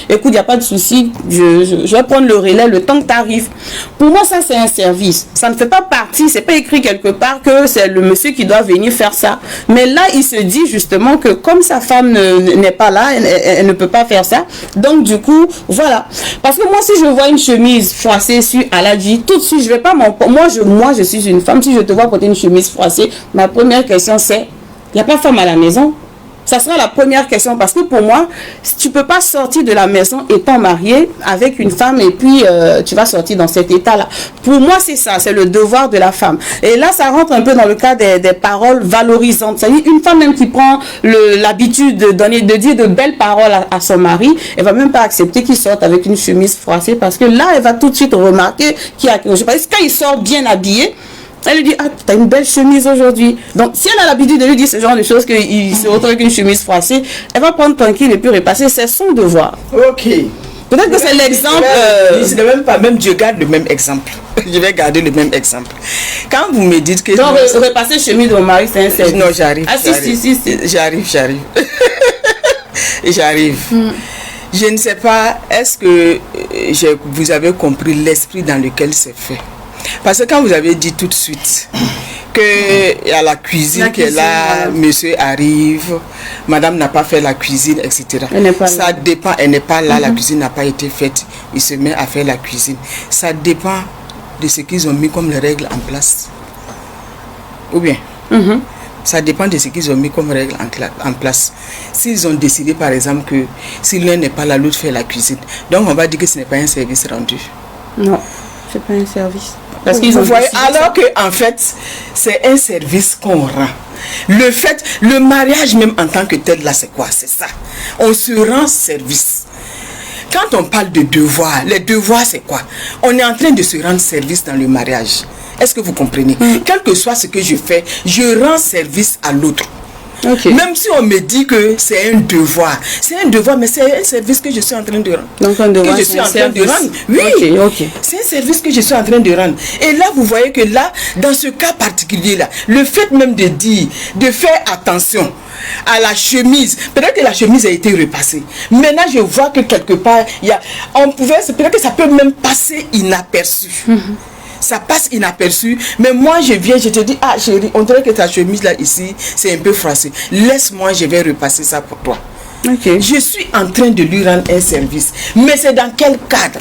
écoute, il n'y a pas de souci, je vais prendre le relais le temps que tu arrives. Pour moi, ça, c'est un service. Ça ne fait pas partie, c'est pas écrit quelque part que c'est le monsieur qui doit venir faire ça. Mais là, il se dit justement que comme sa femme n'est pas là, elle ne peut pas faire ça. Donc, du coup, voilà. Parce que moi, si je vois une chemise froissée sur Aladji, tout de suite, je vais pas moi, je suis une femme. Si je te vois porter une chemise froissée, ma première question, c'est, il n'y a pas femme à la maison? Ça sera la première question, parce que pour moi, tu ne peux pas sortir de la maison étant marié avec une femme et puis tu vas sortir dans cet état-là. Pour moi, c'est ça, c'est le devoir de la femme. Et là, ça rentre un peu dans le cas des paroles valorisantes. C'est-à-dire, une femme même qui prend l'habitude de dire de belles paroles à son mari, elle ne va même pas accepter qu'il sorte avec une chemise froissée, parce que là, elle va tout de suite remarquer qu'il y a quelque chose. Parce que quand il sort bien habillé, elle lui dit, ah, tu as une belle chemise aujourd'hui. Donc, si elle a l'habitude de lui dire ce genre de choses, qu'il se retrouve avec une chemise froissée, elle va prendre tranquille et puis repasser. C'est son devoir. Ok. Peut-être que c'est l'exemple... Même Dieu garde le même exemple. Je vais garder le même exemple. Quand vous me dites que... Donc, repasser chemise de mon mari, c'est un service. Non, j'arrive. Ah, si. J'arrive. J'arrive. Je ne sais pas, est-ce que vous avez compris l'esprit dans lequel c'est fait? Parce que quand vous avez dit tout de suite qu'il y a la cuisine qui est là, monsieur arrive, madame n'a pas fait la cuisine, etc. Ça dépend, elle n'est pas là, la cuisine n'a pas été faite, il se met à faire la cuisine. Ça dépend de ce qu'ils ont mis comme règles en place. Ou bien ça dépend de ce qu'ils ont mis comme règles en place. S'ils ont décidé par exemple que si l'un n'est pas là, l'autre fait la cuisine, donc on va dire que ce n'est pas un service rendu. Non, c'est pas un service. Parce qu'ils voyez, alors que en fait c'est un service qu'on rend. Le mariage même en tant que tel là, c'est quoi? C'est ça. On se rend service. Quand on parle de devoir, les devoirs c'est quoi? On est en train de se rendre service dans le mariage. Est-ce que vous comprenez? Quel que soit ce que je fais, je rends service à l'autre. Okay. Même si on me dit que c'est un devoir, mais c'est un service que je suis en train de rendre. Donc un devoir, Oui, c'est un service que je suis en train de rendre. Et là, vous voyez que là, dans ce cas particulier-là, le fait même de dire, de faire attention à la chemise, peut-être que la chemise a été repassée. Maintenant, je vois que quelque part, peut-être que ça peut même passer inaperçu. Ça passe inaperçu, mais moi je viens, je te dis, ah chérie, on dirait que ta chemise là ici, c'est un peu froissé. Laisse-moi, je vais repasser ça pour toi. Okay. Je suis en train de lui rendre un service, mais c'est dans quel cadre?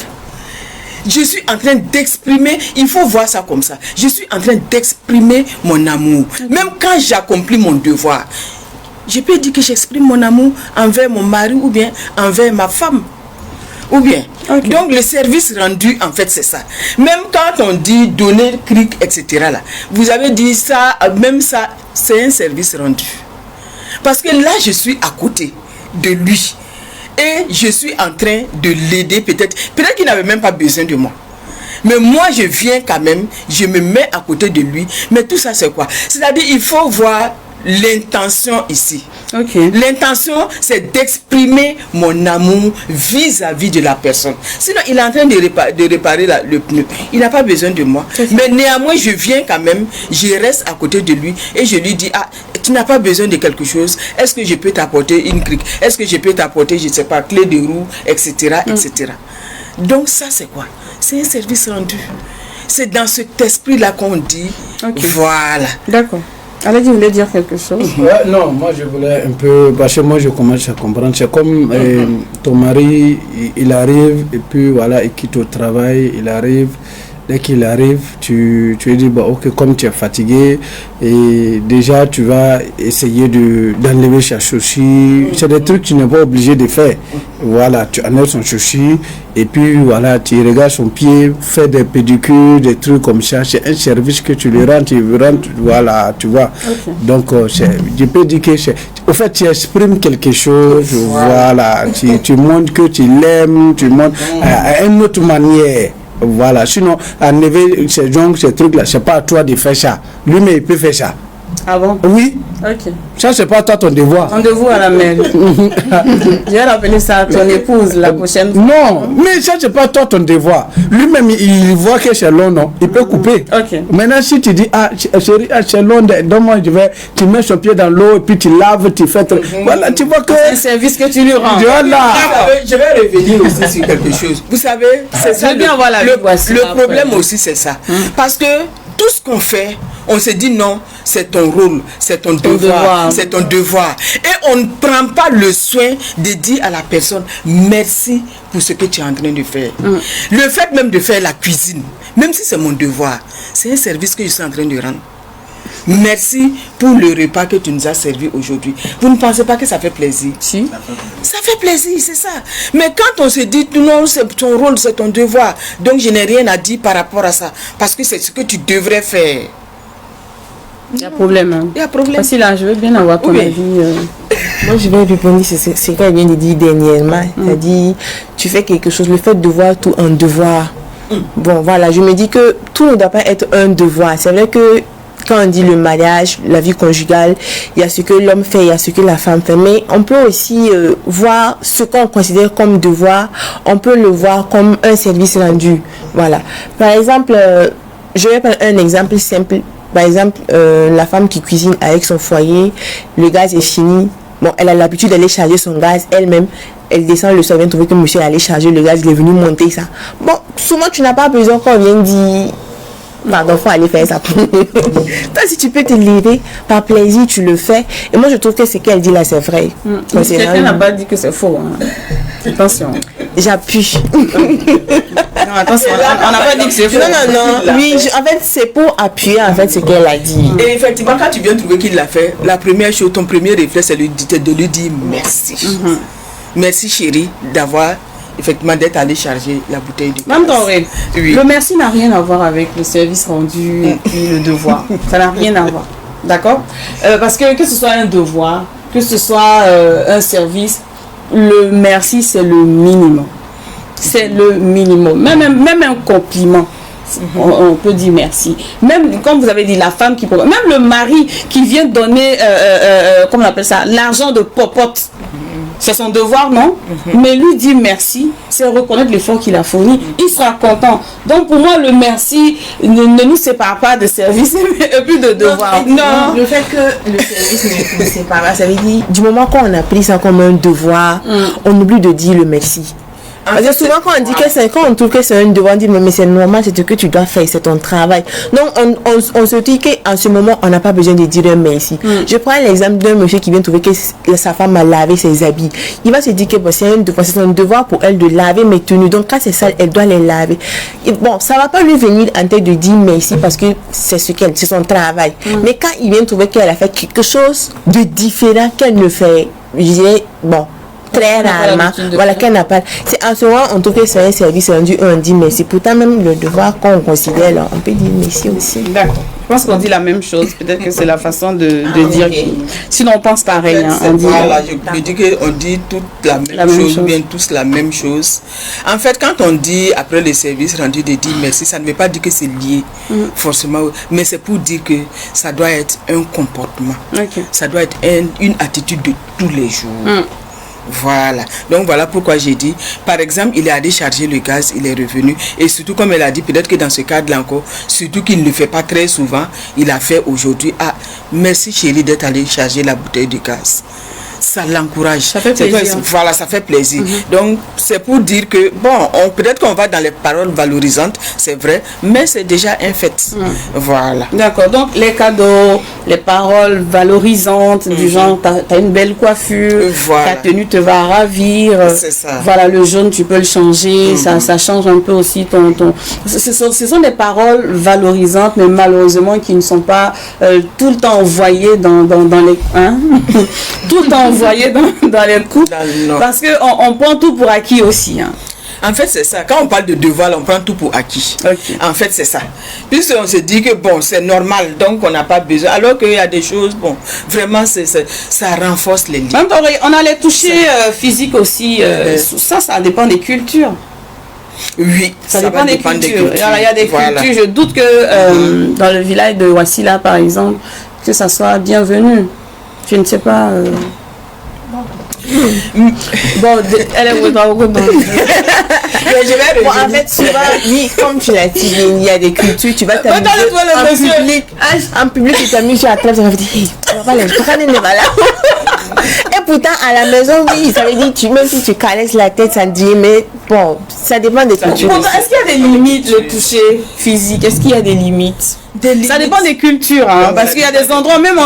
Je suis en train d'exprimer, il faut voir ça comme ça. Je suis en train d'exprimer mon amour. Même quand j'accomplis mon devoir, je peux dire que j'exprime mon amour envers mon mari ou bien envers ma femme. Ou bien, donc le service rendu, en fait, c'est ça. Même quand on dit donner, cric, etc. là, vous avez dit ça, même ça, c'est un service rendu. Parce que là, je suis à côté de lui. Et je suis en train de l'aider, peut-être qu'il n'avait même pas besoin de moi. Mais moi, je viens quand même, je me mets à côté de lui. Mais tout ça, c'est quoi? C'est-à-dire, il faut voir l'intention ici. L'intention, c'est d'exprimer mon amour vis-à-vis de la personne. Sinon, il est en train de réparer le pneu. Il n'a pas besoin de moi. Mais néanmoins, je viens quand même, je reste à côté de lui et je lui dis, ah, tu n'as pas besoin de quelque chose. Est-ce que je peux t'apporter une crique? Est-ce que je peux t'apporter, je ne sais pas, clé de roue, etc., etc. Donc ça, c'est quoi? C'est un service rendu. C'est dans cet esprit-là qu'on dit, voilà. D'accord. Alors, tu voulais dire quelque chose? Non, moi je voulais un peu, parce que moi je commence à comprendre. C'est comme ton mari, il arrive et puis voilà, il quitte au travail, il arrive. Dès qu'il arrive, tu lui dis, bah, ok, comme tu es fatigué, et déjà tu vas essayer d'enlever sa chaussure. C'est des trucs que tu n'es pas obligé de faire. Voilà, tu enlèves son chaussure, et puis voilà, tu regardes son pied, fais des pédicures, des trucs comme ça. C'est un service que tu lui rends, voilà, tu vois. Donc, je peux dire que au fait, tu exprimes quelque chose, voilà, tu montres que tu l'aimes, tu montres à une autre manière. Voilà, sinon, enlever ces trucs-là, c'est pas à toi de faire ça. Lui, mais il peut faire ça. Ah bon? Oui. Ok. Ça, c'est pas toi ton devoir. Ton devoir à la mère. Je vais rappeler ça à ton épouse la prochaine fois. Non, mais ça, c'est pas toi ton devoir. Lui-même, il voit que c'est long, non? Il peut couper. Ok. Maintenant, si tu dis, ah, chérie, c'est long, donc moi, tu mets son pied dans l'eau et puis tu laves, tu fais. Voilà, tu vois que. C'est un service que tu lui rends. Voilà. Je vais revenir aussi sur quelque chose. Vous savez, c'est ça. bien avoir la vie, voici le après. problème aussi, c'est ça. Parce que tout ce qu'on fait, on se dit non, c'est ton rôle, c'est ton devoir, c'est ton devoir. Et on ne prend pas le soin de dire à la personne merci pour ce que tu es en train de faire. Le fait même de faire la cuisine, même si c'est mon devoir, c'est un service que je suis en train de rendre. Merci pour le repas que tu nous as servi aujourd'hui. Vous ne pensez pas que ça fait plaisir? Si. Ça fait plaisir, c'est ça. Mais quand on se dit non, c'est ton rôle, c'est ton devoir, donc je n'ai rien à dire par rapport à ça, parce que c'est ce que tu devrais faire. Il y a problème. Hein. Il y a problème. Parce que là, je veux bien avoir ton avis. Moi, je vais répondre, c'est ce qu'elle vient de dire dernièrement. C'est-à-dire, tu fais quelque chose, le fait de voir tout un devoir. Bon, voilà, je me dis que tout ne doit pas être un devoir. C'est vrai que quand on dit le mariage, la vie conjugale, il y a ce que l'homme fait, il y a ce que la femme fait. Mais on peut aussi voir ce qu'on considère comme devoir, on peut le voir comme un service rendu. Voilà. Par exemple, je vais prendre un exemple simple. Par exemple, la femme qui cuisine avec son foyer, le gaz est fini. Bon, elle a l'habitude d'aller charger son gaz elle-même. Elle descend le soir, vient trouver que monsieur allait charger le gaz, il est venu monter ça. Bon, souvent tu n'as pas besoin qu'on vienne dire pardon, faut aller faire ça. Toi, si tu peux te lever par plaisir, tu le fais. Et moi, je trouve que ce qu'elle dit là, c'est vrai. Quelqu'un n'a pas dit que c'est faux. Hein. Attention. J'appuie. Non, attention, on n'a pas dit que c'est faux. Non. Oui, en fait, c'est pour appuyer en fait ce qu'elle a dit. Et effectivement, quand tu viens trouver qu'il l'a fait, la première chose, ton premier réflexe, c'est de lui dire merci. Merci chérie d'avoir effectivement d'être allé charger la bouteille de Mme Doré, oui. Le merci n'a rien à voir avec le service rendu et puis le devoir. Ça n'a rien à voir. D'accord? Parce que ce soit un devoir, que ce soit un service, le merci, c'est le minimum. C'est le minimum. Même un compliment. On peut dire merci. Même comme vous avez dit, la femme qui... Même le mari qui vient donner, comment on appelle ça, l'argent de popote. C'est son devoir, non? Mais lui dire merci, c'est reconnaître l'effort qu'il a fourni. Il sera content. Donc pour moi, le merci ne nous sépare pas de service et puis de devoir. Non. Le fait que le service ne nous sépare pas, ça veut dire, du moment qu'on a pris ça comme un devoir, on oublie de dire le merci. Parce que souvent quand on dit que c'est, quand on trouve que c'est un devoir, on dit mais c'est normal, c'est ce que tu dois faire, c'est ton travail. Donc on se dit qu'en ce moment on n'a pas besoin de dire un merci. Je prends l'exemple d'un monsieur qui vient trouver que sa femme a lavé ses habits. Il va se dire que bon, c'est un devoir pour elle de laver mes tenues. Donc quand c'est sale, elle doit les laver. Et bon, ça va pas lui venir en tête de dire merci parce que c'est son travail. Mais quand il vient trouver qu'elle a fait quelque chose de différent qu'elle ne fait, je dirais bon, très rarement, voilà, qu'elle n'a pas. C'est en ce moment on trouve que c'est un service rendu, on dit merci. Pourtant même le devoir qu'on considère là, on peut dire merci aussi. D'accord. Je pense qu'on dit la même chose. Peut-être que c'est la façon de dire. Sinon on pense pareil. Hein, on dit, voilà, je dis qu'on dit toute la même chose, bien tous la même chose. En fait, quand on dit après le service rendu de dire merci, ça ne veut pas dire que c'est lié forcément, mais c'est pour dire que ça doit être un comportement. Ça doit être une attitude de tous les jours. Voilà, donc voilà pourquoi j'ai dit, par exemple, il est allé charger le gaz, il est revenu, et surtout comme elle a dit, peut-être que dans ce cadre-là encore, surtout qu'il ne le fait pas très souvent, il a fait aujourd'hui, ah, merci chérie d'être allé charger la bouteille de gaz. Ça l'encourage. Ça fait plaisir. Voilà, ça fait plaisir. Donc, c'est pour dire que, bon, peut-être qu'on va dans les paroles valorisantes, c'est vrai, mais c'est déjà un fait. Voilà. D'accord. Donc, les cadeaux, les paroles valorisantes, du genre, t'as une belle coiffure, ta tenue te va ravir. C'est ça. Voilà, le jaune, tu peux le changer. Ça change un peu aussi ton... Ce sont des paroles valorisantes, mais malheureusement, qui ne sont pas tout le temps envoyées dans les... Hein? Tout le temps envoyé dans les couples, parce qu'on prend tout pour acquis aussi. Hein. En fait, c'est ça. Quand on parle de devoir, on prend tout pour acquis. En fait, c'est ça. Puisqu'on se dit que bon, c'est normal, donc on n'a pas besoin. Alors qu'il y a des choses, bon, vraiment, ça renforce les liens. On a les touchés physiques aussi. Ça dépend des cultures. Oui, ça dépend des cultures. Il y a des cultures. Je doute que dans le village de Wassila, par exemple, que ça soit bienvenu. Je ne sais pas. Bon, elle est pas beaucoup de en fait, souvent, oui, comme tu l'as dit, il y a des cultures, tu vas t'amuser en public, tu t'amuses sur la table, tu vas dire, hey, et pourtant, à la maison, oui, ça veut dire, même si tu caresses la tête, ça te dit, mais bon, ça dépend des cultures. Est-ce qu'il y a des limites, le toucher physique? Est-ce qu'il y a des limites? Ça dépend des cultures, hein, parce qu'il y a des endroits, même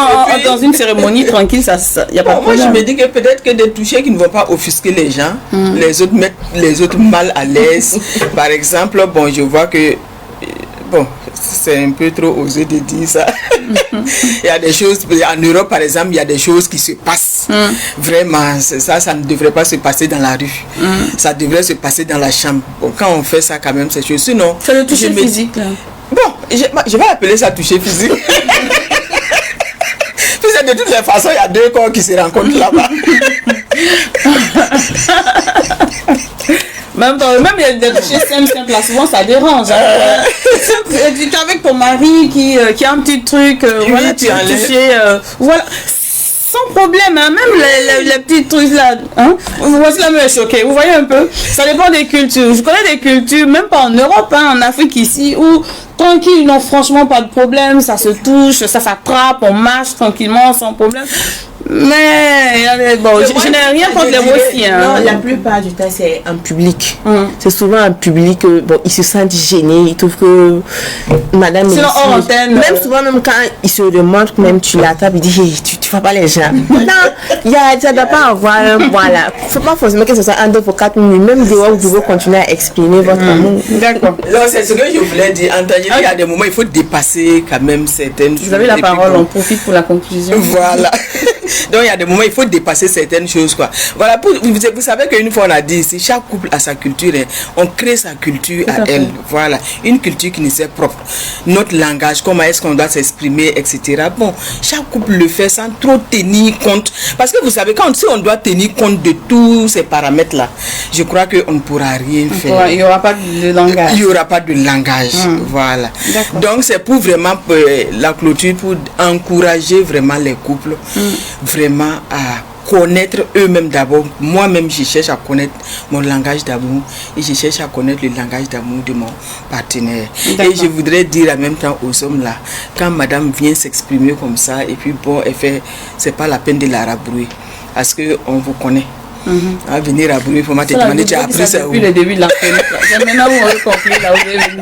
dans une cérémonie tranquille, il n'y a pas de problème. Moi, je me dis que peut-être que des touchés qui ne vont pas offusquer les gens, les autres mettent les autres mal à l'aise. Par exemple, bon, je vois que, bon, c'est un peu trop osé de dire ça. Il y a des choses, en Europe par exemple, il y a des choses qui se passent. Vraiment, ça ne devrait pas se passer dans la rue. Ça devrait se passer dans la chambre. Bon, quand on fait ça, quand même, c'est chose. Sinon, c'est le toucher physique, là. Bon, je vais appeler ça toucher physique. Puis de toutes les façons, il y a deux corps qui se rencontrent là-bas. Même il y a des touchés simples, là, souvent ça dérange. Hein. Tu es avec ton mari qui a un petit truc, voilà, tu as touché, voilà. Sans problème, hein, même les petits trucs là, hein, voici la me choquée, vous voyez un peu, ça dépend des cultures. Je connais des cultures, même pas en Europe, hein, en Afrique ici, où tranquille, non, franchement pas de problème, ça se touche, ça s'attrape, on marche tranquillement sans problème. Mais bon, je n'ai rien contre les Rossi. Hein. Non, la plupart du temps, c'est en public. C'est souvent en public, bon, ils se sentent gênés, ils trouvent que madame... Sinon, hors antenne. Même souvent, même quand ils se demandent, même tu l'attrapes, ils disent, hey, tu vois pas les gens. Non, ça ne doit pas avoir voilà. Il ne faut pas forcément que ce soit un 2 pour 4 minutes. Même des fois, vous devez continuer à exprimer votre amour. D'accord. Non, c'est ce que je voulais dire. Il y a des moments, il faut dépasser quand même certaines choses. Vous avez la parole, on profite pour la conclusion. Voilà. Donc il y a des moments il faut dépasser certaines choses quoi. Voilà, vous savez qu'une fois on a dit ici, chaque couple a sa culture, hein. On crée sa culture à elle. Voilà, une culture qui nous est propre. Notre langage, comment est-ce qu'on doit s'exprimer, etc. Bon, chaque couple le fait sans trop tenir compte. Parce que vous savez, si on doit tenir compte de tous ces paramètres là, je crois qu'on ne pourra rien faire. Il n'y aura pas de langage. Il n'y aura pas de langage. Voilà. Donc c'est pour vraiment la clôture, pour encourager vraiment les couples. Vraiment à connaître eux-mêmes d'abord. Moi-même, je cherche à connaître mon langage d'amour et je cherche à connaître le langage d'amour de mon partenaire. Et je voudrais dire en même temps aux hommes là, quand madame vient s'exprimer comme ça et puis bon, elle fait, c'est pas la peine de la rabrouer parce que on vous connaît. À venir rabrouer, il faut te demander, tu as appris ça où? Depuis le début de la chronique. C'est maintenant où on a compris là où vous avez venu.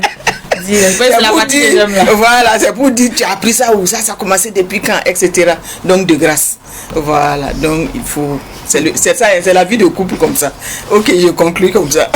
Voilà, c'est pour dire tu as appris ça ou ça a commencé depuis quand, etc. Donc de grâce. Voilà, donc il faut, c'est ça, c'est la vie de couple comme ça. Ok, je conclue comme ça.